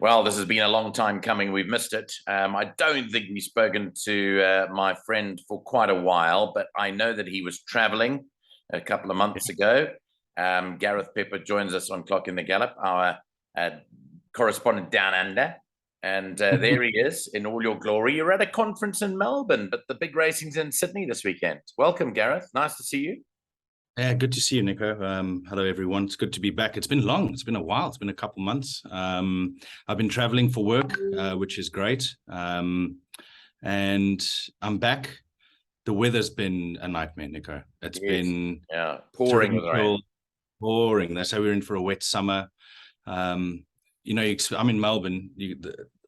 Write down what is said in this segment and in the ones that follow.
Well, this has been a long time coming. We've missed it. I don't think we've spoken to my friend for quite a while, but I know that he was traveling a couple of months ago. Gareth Pepper joins us on Clock in the Gallop, our correspondent down under. And there he is in all your glory. You're at a conference in Melbourne, but the big racing's in Sydney this weekend. Welcome, Gareth. Nice to see you. Yeah, good to see you, Nico. Hello, everyone. It's good to be back. It's been long. It's been a while. It's been a couple months. I've been traveling for work, which is great. And I'm back. The weather's been a nightmare, Nico. It's been pouring with rain. Pouring. They say we're in for a wet summer. I'm in Melbourne.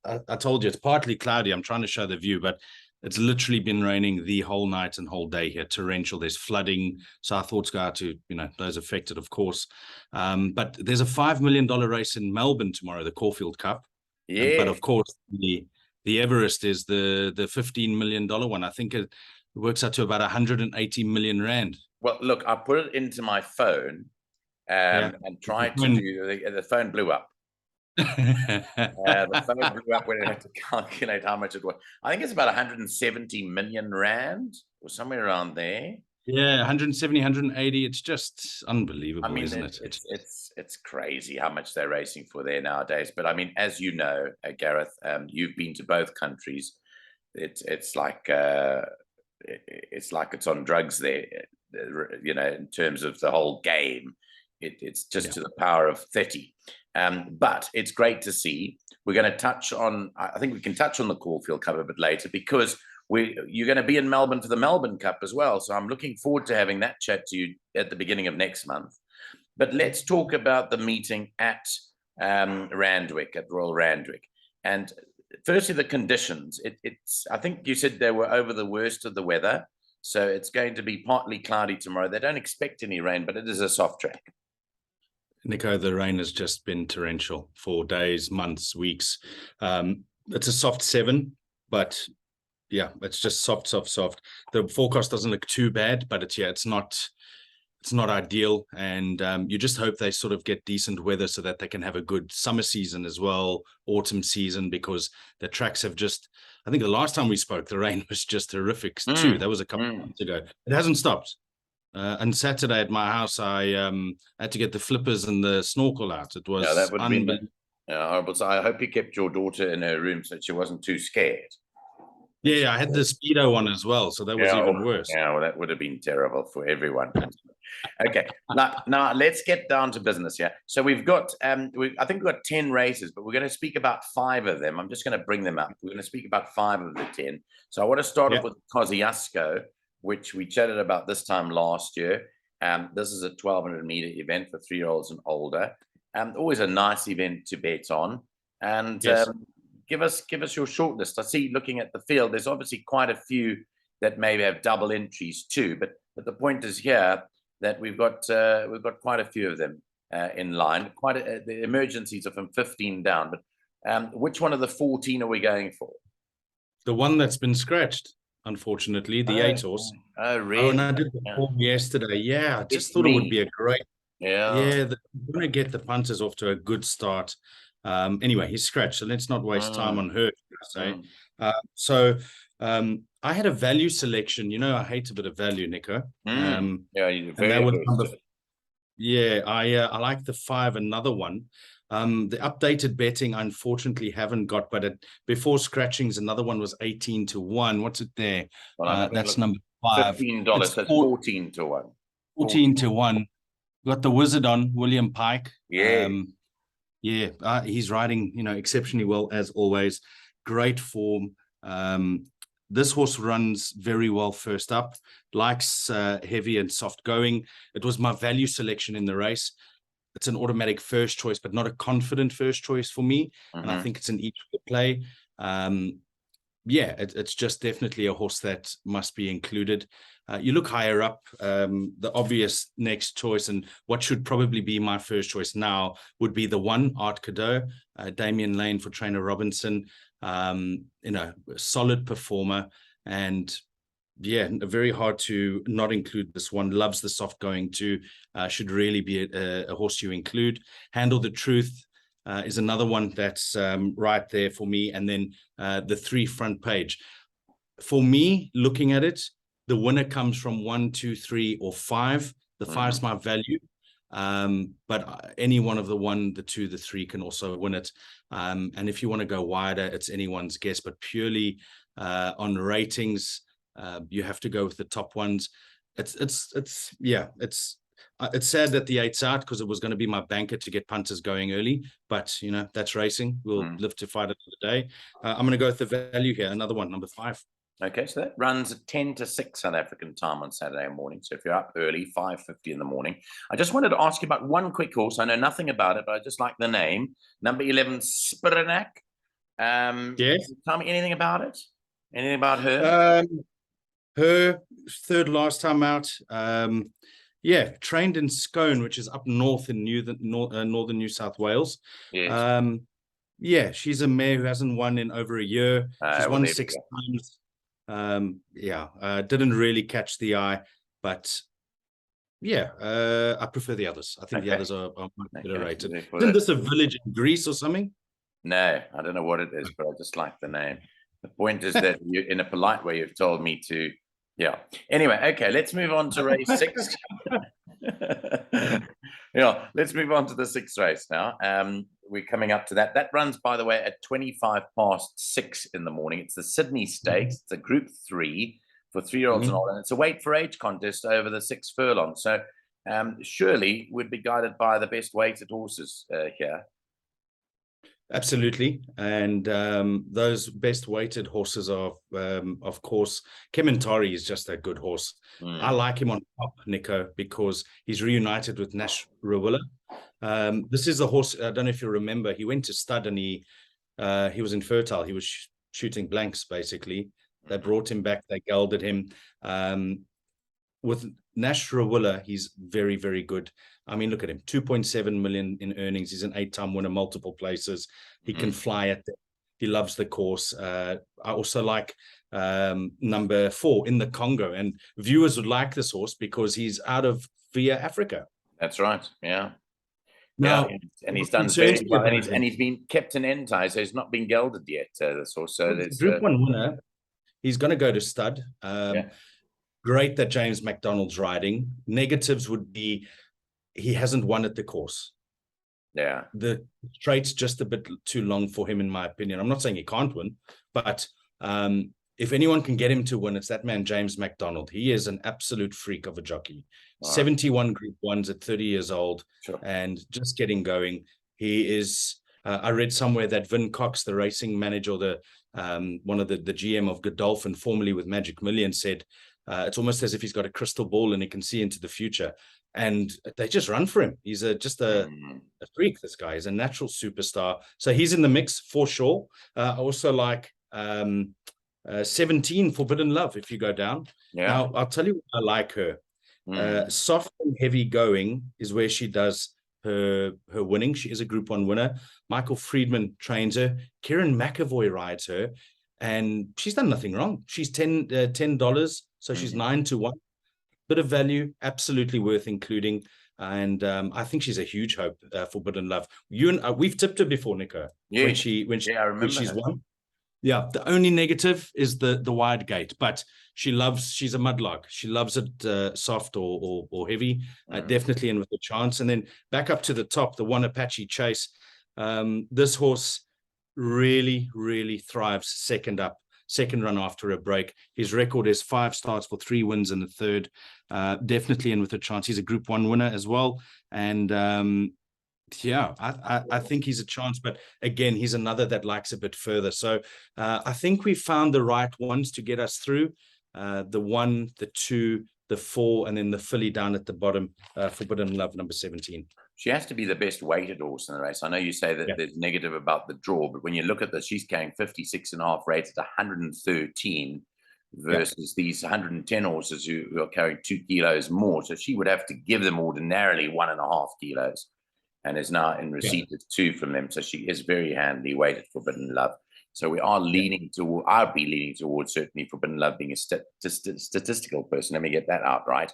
I told you it's partly cloudy. I'm trying to show the view, but it's literally been raining the whole night and whole day here. Torrential. There's flooding. So our thoughts go out to, those affected, of course. But there's a $5 million race in Melbourne tomorrow, the Caulfield Cup. Yeah. But of course, the Everest is the $15 million one. I think it works out to about 180 million rand. Well, look, I put it into my phone and tried to do the phone blew up. The phone blew up when it had to calculate how much it was. I think it's about 170 million rand or somewhere around there. Yeah, 170, 180. It's just unbelievable, I mean, isn't it? It's crazy how much they're racing for there nowadays. But I mean, as you know, Gareth, you've been to both countries. It's like it's on drugs there. In terms of the whole game, it's just to the power of 30. But it's great to see. We're going to touch on, I think we can touch on the Caulfield Cup a bit later because you're going to be in Melbourne for the Melbourne Cup as well. So I'm looking forward to having that chat to you at the beginning of next month. But let's talk about the meeting at Randwick, at Royal Randwick. And firstly, the conditions. I think you said they were over the worst of the weather. So it's going to be partly cloudy tomorrow. They don't expect any rain, but it is a soft track. Nico, the rain has just been torrential for days, months, weeks. It's a soft 7, but yeah, it's just soft. The forecast doesn't look too bad, but it's not ideal. And you just hope they sort of get decent weather so that they can have a good summer season as well, autumn season, because the tracks have I think the last time we spoke, the rain was just horrific too. That was a couple of months ago. It hasn't stopped. And Saturday at my house, I had to get the flippers and the snorkel out. It was that would have been horrible. So I hope you kept your daughter in her room so she wasn't too scared. Yeah, I had the Speedo on as well, so that was even worse. Yeah, well, that would have been terrible for everyone. Okay, now let's get down to business here. So we've got, I think we've got 10 races, but we're going to speak about 5 of them. I'm just going to bring them up. We're going to speak about 5 of the 10. So I want to start off with Kosciuszko, which we chatted about this time last year. This is a 1,200-meter event for 3-year-olds and older. Always a nice event to bet on. And give us your shortlist. I see, looking at the field, there's obviously quite a few that maybe have double entries too. But the point is here that we've got quite a few of them in line. The emergencies are from 15 down. But which one of the 14 are we going for? The one that's been scratched, unfortunately, the 8 horse. Oh, really? And I did the form yesterday. Yeah, I just thought it would be a great. Yeah, we're going to get the punters off to a good start. Anyway, he's scratched, so let's not waste time on her. So I had a value selection. I hate a bit of value, Nico. You're very good. I like the 5. Another one. The updated betting, I unfortunately haven't got, but before scratchings, another one was 18 to 1. What's it there? That's number 5. $15. That's 14 to 1. 14 to 1. Got the wizard on, William Pike. Yeah. He's riding, exceptionally well as always. Great form. This horse runs very well first up. Likes heavy and soft going. It was my value selection in the race. It's an automatic first choice, but not a confident first choice for me. And I think it's an each play. It's just definitely a horse that must be included. You look higher up, the obvious next choice, and what should probably be my first choice now would be the 1, Art Cadeau, Damien Lane for Trainer Robinson. Solid performer, and very hard to not include this one. Loves the soft going too. Should really be a horse you include. Handle the Truth. is another one that's right there for me. And then the 3 front page. For me, looking at it, the winner comes from 1, 2, 3, or 5. The 5 is my value. But any one of the 1, the 2, the 3 can also win it. And if you want to go wider, it's anyone's guess, but purely on ratings, you have to go with the top ones. It's sad that the 8's out, because it was going to be my banker to get punters going early, but that's racing. We'll live to fight it for the day. I'm going to go with the value here. Another one, number 5. Okay, so that runs at 10 to 6 South African time on Saturday morning. So if you're up early, 5:50 in the morning. I just wanted to ask you about one quick horse. I know nothing about it, but I just like the name. Number 11, Spiranak. Yes. Tell me anything about it? Anything about her? Her third last time out. Trained in Scone, which is up north in northern New South Wales. Yes. She's a mare who hasn't won in over a year. She's won 6 times. Didn't really catch the eye, but I prefer the others. I think the others are much better rated. Isn't this a village in Greece or something? No, I don't know what it is, but I just like the name. The point is that you, in a polite way, you've told me to. Anyway, okay, let's move on to race 6. Let's move on to the 6th race now. We're coming up to that. That runs, by the way, at 6:25 in the morning. It's the Sydney Stakes. It's a Group 3 for 3-year-olds and older. And it's a weight for age contest over the 6 furlong. So surely would be guided by the best weighted horses here. Absolutely. And those best weighted horses are, of course, Kementari is just a good horse. I like him on top, Nico, because he's reunited with Nash Rawiller. This is a horse, I don't know if you remember, he went to stud and he was infertile. He was shooting blanks, basically. They brought him back. They gelded him. With Nash Rawiller, he's very, very good. I mean, look at him, 2.7 million in earnings. He's an 8-time winner, multiple places. He can fly at them. He loves the course. I also like number 4 in the Congo. And viewers would like this horse because he's out of Via Africa. That's right. Yeah. Now, and he's done very well. And he's been kept in entie, so he's not been gelded yet, this horse. So there's Group 1 winner. He's going to go to stud. Great that James McDonald's riding. Negatives would be he hasn't won at the course. The straight's just a bit too long for him, in my opinion. I'm not saying he can't win, but if anyone can get him to win, it's that man, James McDonald. He is an absolute freak of a jockey. Wow. 71 Group 1s at 30 years old and just getting going. He is, I read somewhere that Vin Cox, the racing manager, or the one of the GM of Godolphin, formerly with Magic Million, said it's almost as if he's got a crystal ball and he can see into the future. And they just run for him. He's just a freak, this guy. He's a natural superstar. So he's in the mix for sure. I also like 17 Forbidden Love if you go down. Now, I'll tell you what I like her. Soft and heavy going is where she does her winning. She is a Group 1 winner. Michael Friedman trains her. Kieran McAvoy rides her. And she's done nothing wrong. She's $10, so she's 9 to 1. Bit of value, absolutely worth including. And I think she's a huge hope, Forbidden Love. You and we've tipped her before, Nico. Yeah. When she's won. Yeah, the only negative is the wide gate, but she's a mudlark. She loves it soft or heavy, definitely in with a chance. And then back up to the top, the One Apache Chase. This horse really, really thrives second run after a break. His record is 5 starts for 3 wins in the third. Definitely in with a chance. He's a Group 1 winner as well. And I think he's a chance, but again, he's another that likes a bit further. So I think we found the right ones to get us through. The 1, the 2, the 4, and then the filly down at the bottom, Forbidden Love, number 17. She has to be the best weighted horse in the race. I know you say that there's negative about the draw, but when you look at this, she's carrying 56.5 rated 113 versus these 110 horses who are carrying 2 kilos more. So she would have to give them ordinarily 1.5 kilos. And is now in receipt of 2 from them. So she is very handily weighted, Forbidden Love. So we are leaning toward, I'll be leaning towards certainly Forbidden Love being a statistical person. Let me get that out right.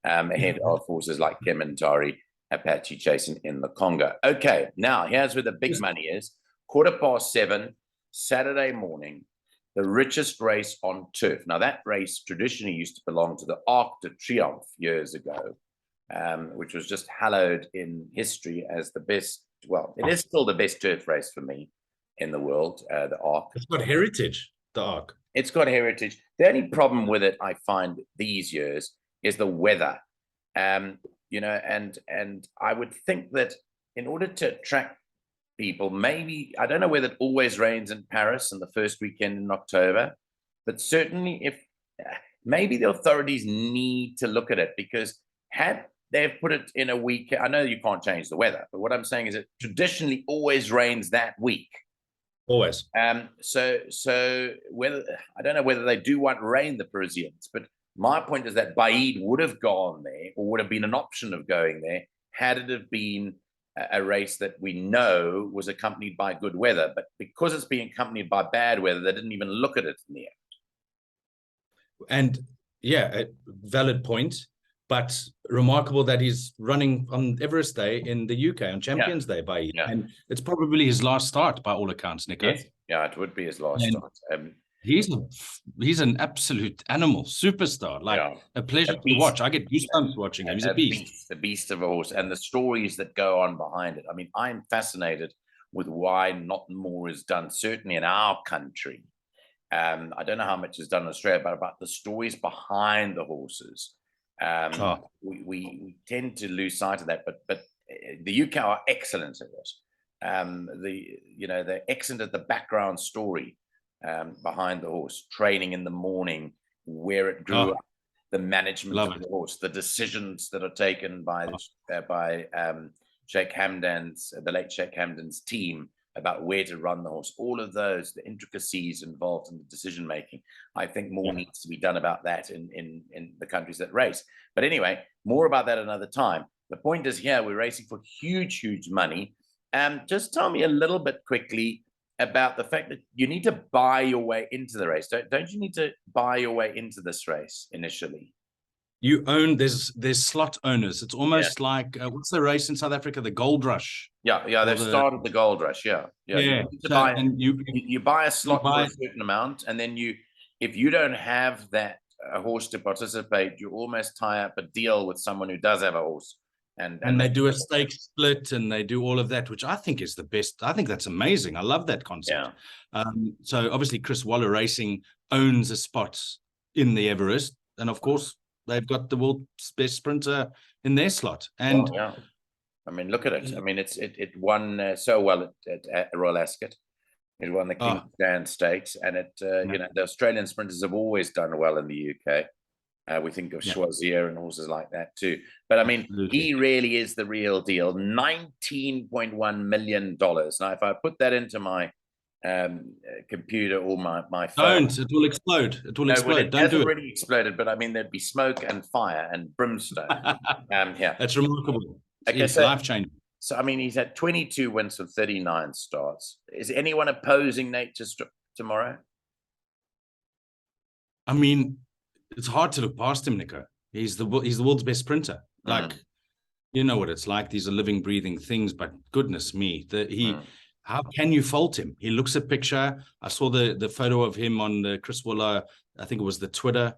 Ahead of horses like Kementari Apache chasing in the Congo. Okay, now here's where the big money is. 7:15, Saturday morning, the richest race on turf. Now, that race traditionally used to belong to the Arc de Triomphe years ago, which was just hallowed in history as the best. Well, it is still the best turf race for me in the world, the Arc. It's got heritage, the Arc. It's got heritage. The only problem with it, I find these years, is the weather. And I would think that in order to attract people, maybe, I don't know whether it always rains in Paris in the first weekend in October, but certainly if maybe the authorities need to look at it, because had they've put it in a week, I know you can't change the weather, but what I'm saying is it traditionally always rains that week. Always. So whether, I don't know whether they do want rain, the Parisians, but my point is that Baid would have gone there, or would have been an option of going there, had it have been a race that we know was accompanied by good weather. But because it's being accompanied by bad weather, they didn't even look at it in the end. And yeah, a valid point, but remarkable that he's running on Everest Day in the UK, on Champions Day by and it's probably his last start by all accounts, Nico. Yes. Yeah, it would be his last start. He's an absolute animal, superstar, like a pleasure to watch. I get goosebumps watching him. He's a beast. The beast of a horse, and the stories that go on behind it. I mean, I'm fascinated with why not more is done, certainly in our country. I don't know how much is done in Australia, but about the stories behind the horses. We tend to lose sight of that, but the UK are excellent at it. They're excellent at the background story behind the horse, training in the morning, where it grew up, the management of the horse, the decisions that are taken by Sheikh Hamdan's, the late Sheikh Hamdan's team about where to run the horse. All of those, the intricacies involved in the decision making. I think more needs to be done about that in the countries that race. But anyway, more about that another time. The point is, here we're racing for huge money. Just tell me a little bit quickly about the fact that you need to buy your way into the race. Don't you need to buy your way into this race initially? You own, there's slot owners. It's almost like, what's the race in South Africa? The Gold Rush. Yeah, they've started the Gold Rush, yeah. You buy a slot for a certain amount, and then if you don't have that horse to participate, you almost tie up a deal with someone who does have a horse. And they do a stake split, and they do all of that, which I think is the best. I think that's amazing. I love that concept. So obviously Chris Waller Racing owns a spot in the Everest, and of course they've got the world's best sprinter in their slot. And I mean, look at it. I mean, it won so well at Royal Ascot. It won the King Stand Stakes, and the Australian sprinters have always done well in the UK. We think of Choisier and horses like that too. But I mean, he really is the real deal. $19.1 million. Now, if I put that into my computer or my phone, it will explode. It will explode. Don't do it. Already exploded, but I mean, there'd be smoke and fire and brimstone. That's remarkable. Okay, it's life-changing. So I mean, he's had 22 wins from 39 starts. Is anyone opposing Nature's tomorrow? I mean, it's hard to look past him, Nico. He's the world's best sprinter. Like, you know what it's like. These are living, breathing things. But goodness me, how can you fault him? He looks a picture. I saw the photo of him on the Chris Waller, I think it was the Twitter.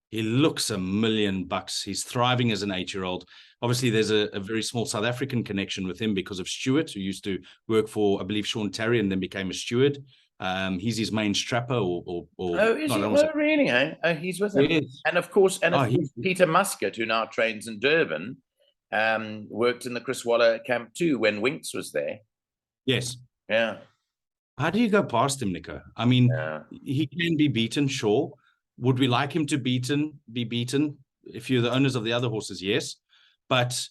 He looks $1 million. He's thriving as an 8-year-old. Obviously, there's a very small South African connection with him because of Stuart, who used to work for, I believe, Sean Terry, and then became a steward. He's his main strapper, is he? Oh, really? Eh? Oh, he's with him. Yes. And of course, Peter Muscat, who now trains in Durban, worked in the Chris Waller camp too when Winks was there. Yes. Yeah. How do you go past him, Nico? I mean, he can be beaten, sure. Would we like him to be beaten? If you're the owners of the other horses, yes. But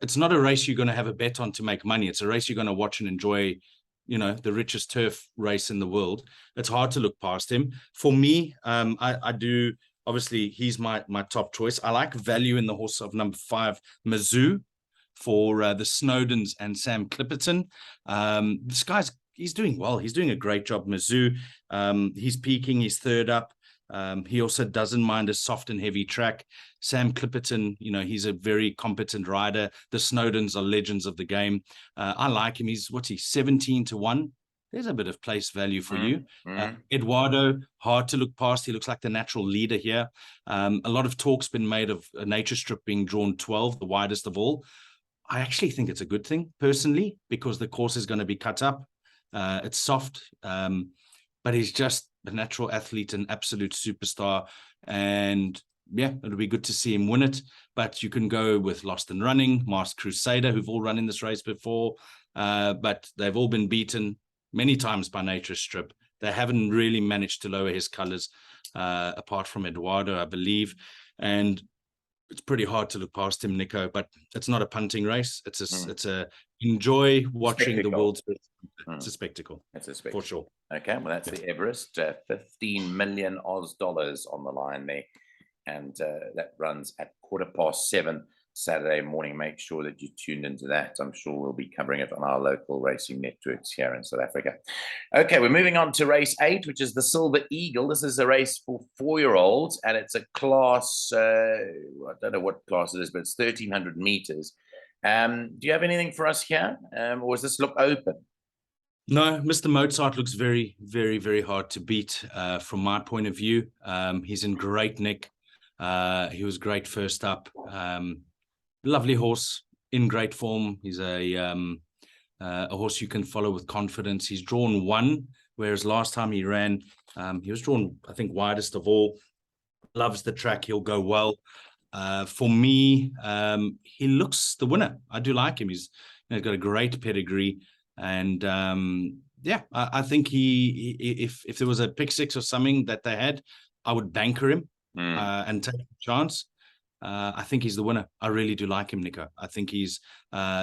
it's not a race you're going to have a bet on to make money. It's a race you're going to watch and enjoy. The richest turf race in the world. It's hard to look past him. For me, I do. Obviously, he's my top choice. I like value in the horse of number 5, Mizzou, for the Snowdens and Sam Clipperton. This guy's, he's doing well. He's doing a great job, Mizzou. He's peaking. He's third up. He also doesn't mind a soft and heavy track. Sam Clipperton, he's a very competent rider. The Snowdens are legends of the game. I like him. He's 17-1. There's a bit of place value for you. Eduardo, hard to look past. He looks like the natural leader here. A lot of talk's been made of a nature strip being drawn 12, the widest of all. I actually think it's a good thing, personally, because the course is going to be cut up. It's soft, but he's just a natural athlete, an absolute superstar. And yeah, it'll be good to see him win it. But you can go with Lost and Running, Masked Crusader, who've all run in this race before, but they've all been beaten many times by Nature Strip. They haven't really managed to lower his colors, apart from Eduardo, I believe. And it's pretty hard to look past him, Nico, but it's not a punting race. It's a enjoy watching the world's best. It's a spectacle. It's a spectacle. For sure. Okay, well, that's the Everest, 15 million Oz dollars on the line there. And that runs at 7:15 Saturday morning. Make sure that you tuned into that. I'm sure we'll be covering it on our local racing networks here in South Africa. Okay, we're moving on to race 8, which is the Silver Eagle. This is a race for 4-year-olds, and it's a class, I don't know what class it is, but it's 1,300 meters. Do you have anything for us here, or does this look open? No, Mr. Mozart looks very, very, very hard to beat from my point of view. He's in great nick. He was great first up. Lovely horse, in great form. He's a horse you can follow with confidence. He's drawn 1, whereas last time he ran, he was drawn, I think, widest of all. Loves the track. He'll go well. For me, he looks the winner. I do like him. He's got a great pedigree. And yeah, I think if there was a pick 6 or something that they had, I would banker him and take a chance. I think he's the winner. I really do like him, Nico. I think he's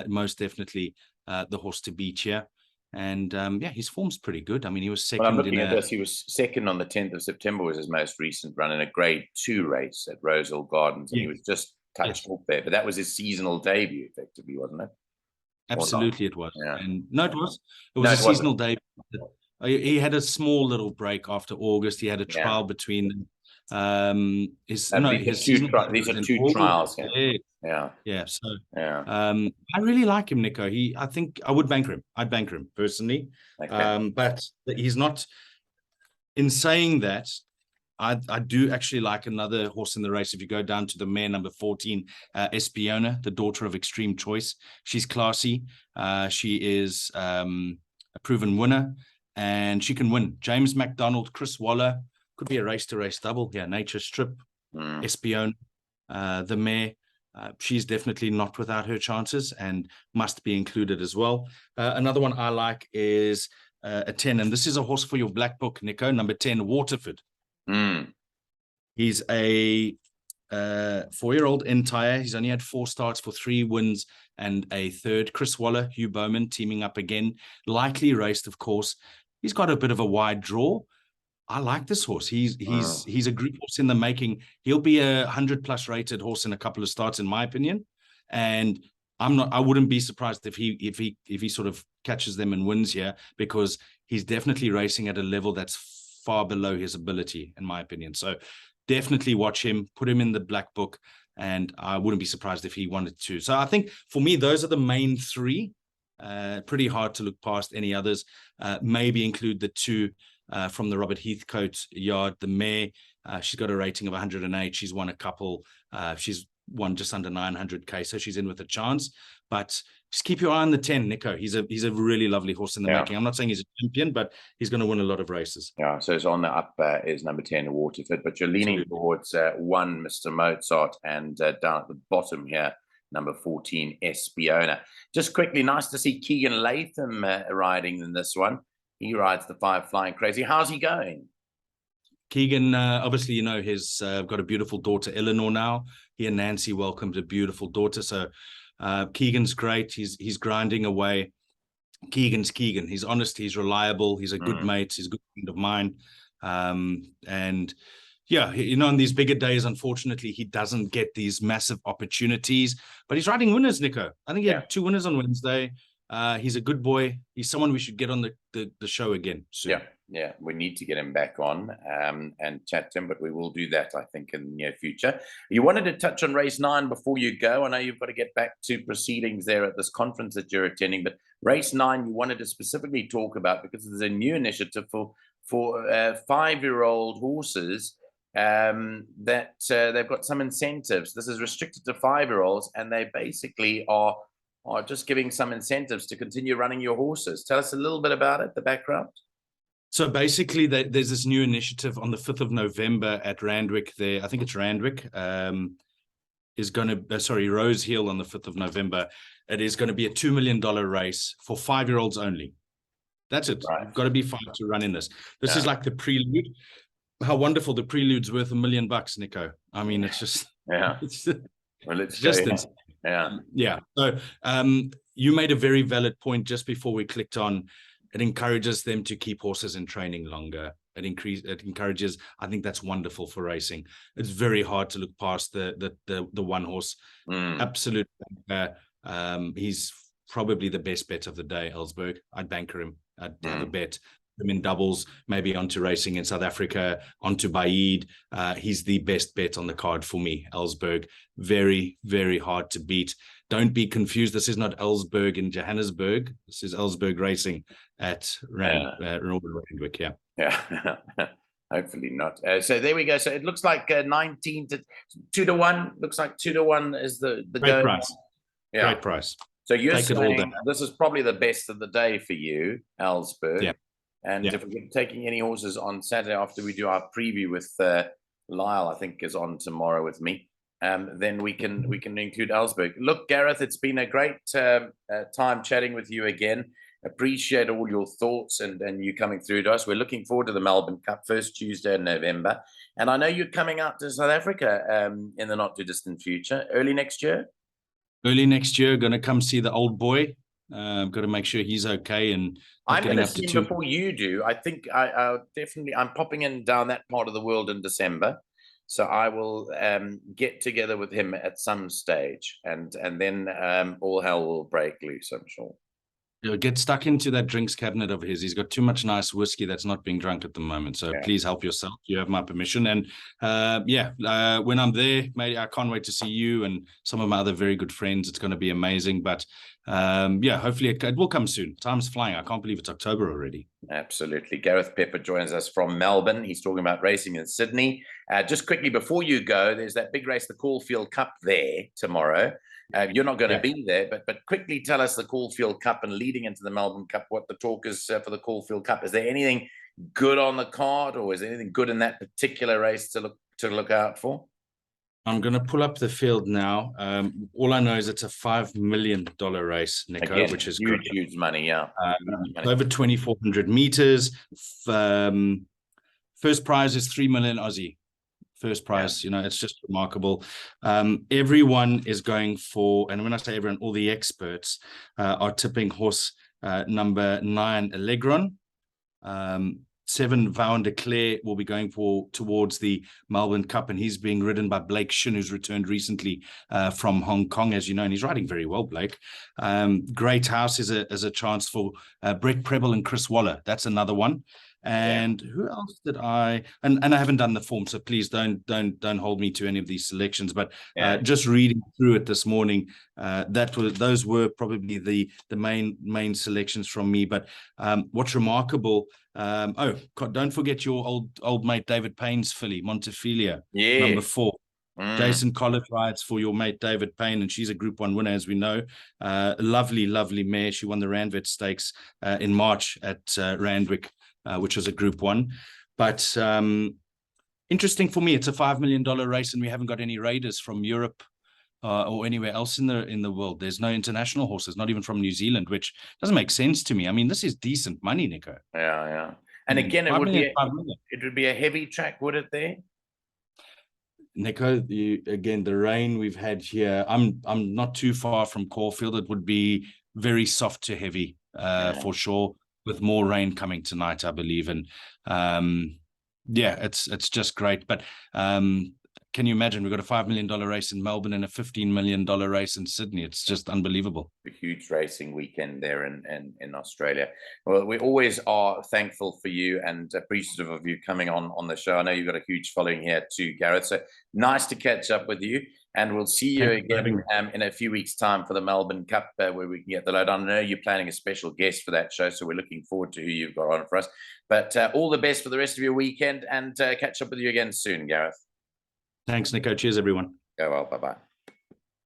most definitely the horse to beat here. And yeah, his form's pretty good. I mean, he was second. Well, I'm looking at this. He was second on the 10th of September, was his most recent run in a Grade 2 race at Rosehill Gardens. And he was just touched off there. But that was his seasonal debut, effectively, wasn't it? Absolutely, it was. Yeah. And no, it was. It was a seasonal debut. He had a small little break after August. He had a trial between them. These are two trials. Yeah. So I really like him, Nico. I think I would banker him. I'd banker him personally. Okay. But he's not. In saying that, I do actually like another horse in the race. If you go down to the mare number 14, Espiona, the daughter of Extreme Choice, she's classy. She is a proven winner, and she can win. James McDonald, Chris Waller. Could be a race-to-race double here. Nature Strip, Espiona, the mare. She's definitely not without her chances and must be included as well. Another one I like is a 10, and this is a horse for your black book, Nico, number 10, Waterford. He's a 4-year-old entire. He's only had 4 starts for 3 wins and a third. Chris Waller, Hugh Bowman teaming up again. Likely raced, of course. He's got a bit of a wide draw. I like this horse. He's a group horse in the making. He'll be a 100+ rated horse in a couple of starts, in my opinion. And I wouldn't be surprised if he sort of catches them and wins here, because he's definitely racing at a level that's far below his ability, in my opinion. So definitely watch him, put him in the black book, and I wouldn't be surprised if he wanted to. So I think for me, those are the main 3. Pretty hard to look past any others. Maybe include the 2 from the Robert Heathcote yard, the mare. She's got a rating of 108. She's won a couple. She's won just under 900K, so she's in with a chance. But just keep your eye on the 10, Nico. He's a really lovely horse in the making. I'm not saying he's a champion, but he's going to win a lot of races. Yeah, so it's on the up is number 10, Waterford. But you're leaning towards 1, Mr. Mozart, and down at the bottom here, number 14, Espiona. Just quickly, nice to see Keegan Latham riding in this one. He rides the 5 Flying Crazy. How's he going? Keegan, obviously, he's got a beautiful daughter, Eleanor, now. He and Nancy welcomed a beautiful daughter. So Keegan's great. He's grinding away. Keegan's Keegan. He's honest. He's reliable. He's a good mate. He's a good friend of mine. And yeah, on these bigger days, unfortunately, he doesn't get these massive opportunities. But he's riding winners, Nico. I think he had 2 winners on Wednesday. He's a good boy. He's someone we should get on the show again soon. Yeah, we need to get him back on and chat to him, but we will do that, I think, in the near future. You wanted to touch on race 9 before you go. I know you've got to get back to proceedings there at this conference that you're attending, but race 9 you wanted to specifically talk about because there's a new initiative for 5-year-old horses that they've got some incentives. This is restricted to 5-year-olds, and they basically are just giving some incentives to continue running your horses. Tell us a little bit about it, the background. So basically, there's this new initiative on the 5th of November at Randwick. There, I think it's Randwick. Is going to Rose Hill on the 5th of November. It is going to be a $2 million race for 5-year-olds only. That's it. Right. You've got to be 5 to run in this. This is like the prelude. How wonderful! The prelude's worth $1 million, Nico. I mean, it's just it's just insane. Yeah. So you made a very valid point just before we clicked on. It encourages them to keep horses in training longer. It encourages. I think that's wonderful for racing. It's very hard to look past the one horse. Absolute. He's probably the best bet of the day, Ellsberg. I'd banker him. I'd have a bet him in doubles, maybe onto racing in South Africa, onto Baid. He's the best bet on the card for me, Ellsberg. Very, very hard to beat. Don't be confused. This is not Ellsberg in Johannesburg. This is Ellsberg Racing at Royal Randwick. Yeah. Hopefully not. So there we go. So it looks like 19 to 2 to 1. Looks like 2 to 1 is the great price. Yeah. Great price. So you're saying this is probably the best of the day for you, Ellsberg. Yeah. And if we're taking any horses on Saturday after we do our preview with Lyle, I think is on tomorrow with me. Then we can include Ellsberg. Look, Gareth, it's been a great time chatting with you again. Appreciate all your thoughts and you coming through to us. We're looking forward to the Melbourne Cup, first Tuesday in November. And I know you're coming out to South Africa in the not too distant future, early next year. Early next year, going to come see the old boy. Got to make sure he's okay. And I'm going to see him before you do. I think I'm popping in down that part of the world in December. So I will get together with him at some stage, and then all hell will break loose, I'm sure. You'll get stuck into that drinks cabinet of his. He's got too much nice whiskey that's not being drunk at the moment. So please help yourself. You have my permission. And when I'm there, mate, I can't wait to see you and some of my other very good friends. It's going to be amazing. But hopefully it will come soon. Time's flying. I can't believe it's October already. Absolutely. Gareth Pepper joins us from Melbourne. He's talking about racing in Sydney. Just quickly before you go, there's that big race, the Caulfield Cup there tomorrow. You're not going to be there, but quickly tell us the Caulfield Cup and leading into the Melbourne Cup, what the talk is for the Caulfield Cup. Is there anything good on the card, or is there anything good in that particular race to look out for? I'm going to pull up the field now. All I know is it's a $5 million race, Nico, again, which is huge money. Yeah, over 2,400 meters. First prize is 3 million Aussie. First prize, it's just remarkable. Everyone is going for, and when I say everyone, all the experts are tipping horse number 9, Allegron. 7, Vaughan de Clare will be going towards the Melbourne Cup, and he's being ridden by Blake Shin, who's returned recently from Hong Kong, as you know, and he's riding very well, Blake. Great House is a chance for Brett Preble and Chris Waller. That's another one. And who else did I? And I haven't done the form, so please don't hold me to any of these selections. But just reading through it this morning, those were probably the main selections from me. But what's remarkable? Don't forget your old mate David Payne's filly, Montefilia, number 4. Jason Collett rides for your mate David Payne, and she's a Group 1 winner, as we know. Lovely mare. She won the Randwick Stakes in March at Randwick. Which was a Group 1. But interesting for me, it's a $5 million race, and we haven't got any raiders from Europe or anywhere else in the world. There's no international horses, not even from New Zealand, which doesn't make sense to me. I mean, this is decent money, Nico. Yeah. And again, it would be a heavy track, would it there? Nico, the rain we've had here, I'm not too far from Caulfield. It would be very soft to heavy for sure, with more rain coming tonight, I believe. And it's just great. But can you imagine? We've got a $5 million race in Melbourne and a $15 million race in Sydney. It's just unbelievable. A huge racing weekend there in Australia. Well, we always are thankful for you and appreciative of you coming on the show. I know you've got a huge following here too, Gareth. So nice to catch up with you. And we'll see you again in a few weeks' time for the Melbourne Cup, where we can get the lowdown. I know you're planning a special guest for that show, so we're looking forward to who you've got on for us. But all the best for the rest of your weekend, and catch up with you again soon, Gareth. Thanks, Nico. Cheers, everyone. Go well. Bye-bye.